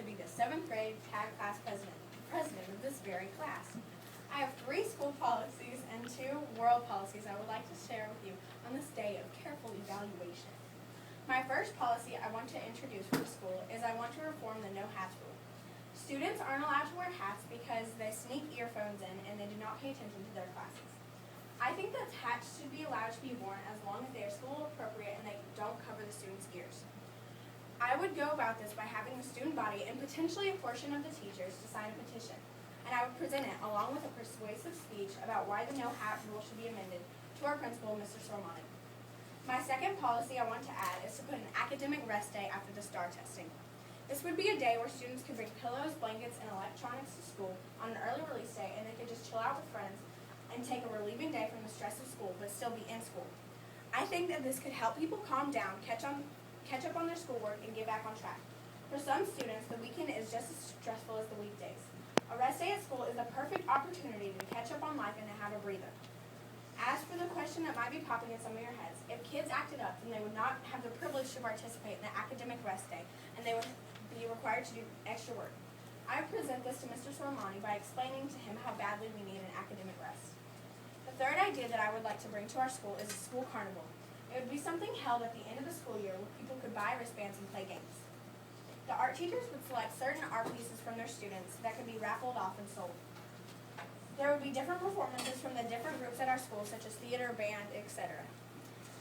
to be the 7th grade CAG class president of this very class. I have 3 school policies and 2 world policies I would like to share with you on this day of careful evaluation. My first policy I want to introduce for the school is I want to reform the no hats rule. Students aren't allowed to wear hats because they sneak earphones in and they do not pay attention to their classes. I think that hats should be allowed to be worn as long as they are school appropriate and they don't cover the students' ears. I would go about this by having the student body and potentially a portion of the teachers to sign a petition, and I would present it along with a persuasive speech about why the no hat rule should be amended to our principal, Mr. Sormani. My second policy I want to add is to put an academic rest day after the STAR testing. This would be a day where students could bring pillows, blankets, and electronics to school on an early release day, and they could just chill out with friends and take a relieving day from the stress of school, but still be in school. I think that this could help people calm down, catch up on their schoolwork, and get back on track. For some students, the weekend is just as stressful as the weekdays. A rest day at school is the perfect opportunity to catch up on life and to have a breather. As for the question that might be popping in some of your heads, if kids acted up, then they would not have the privilege to participate in the academic rest day, and they would be required to do extra work. I present this to Mr. Sormani by explaining to him how badly we need an academic rest. The third idea that I would like to bring to our school is a school carnival. It would be something held at the end of the school year where people could buy wristbands and play games. The art teachers would select certain art pieces from their students that could be raffled off and sold. There would be different performances from the different groups at our school, such as theater, band, etc.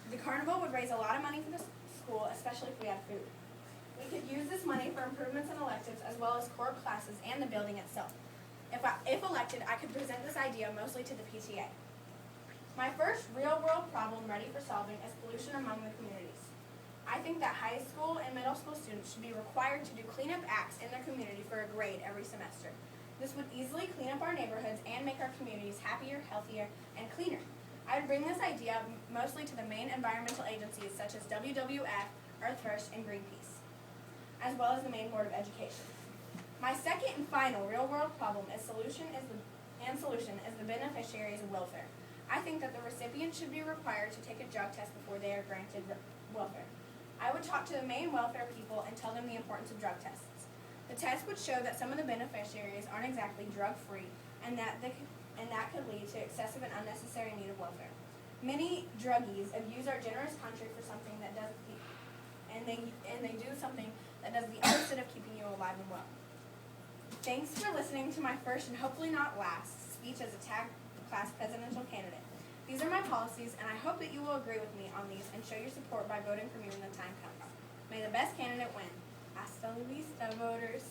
The carnival would raise a lot of money for the school, especially if we had food. We could use this money for improvements in electives as well as core classes and the building itself. If elected, I could present this idea mostly to the PTA. My first real-world problem ready for solving is pollution among the communities. I think that high school and middle school students should be required to do cleanup acts in their community for a grade every semester. This would easily clean up our neighborhoods and make our communities happier, healthier, and cleaner. I would bring this idea mostly to the main environmental agencies such as WWF, Earth First, and Greenpeace, as well as the main Board of Education. My second and final real-world problem is solution is the beneficiaries of welfare. I think that the recipient should be required to take a drug test before they are granted welfare. I would talk to the main welfare people and tell them the importance of drug tests. The test would show that some of the beneficiaries aren't exactly drug-free, and that could lead to excessive and unnecessary need of welfare. Many druggies abuse our generous country for something that does they do something that does the opposite of keeping you alive and well. Thanks for listening to my first and hopefully not last speech as a CAG class presidential candidate. These are my policies, and I hope that you will agree with me on these and show your support by voting for me when the time comes. May the best candidate win. Hasta la vista, voters.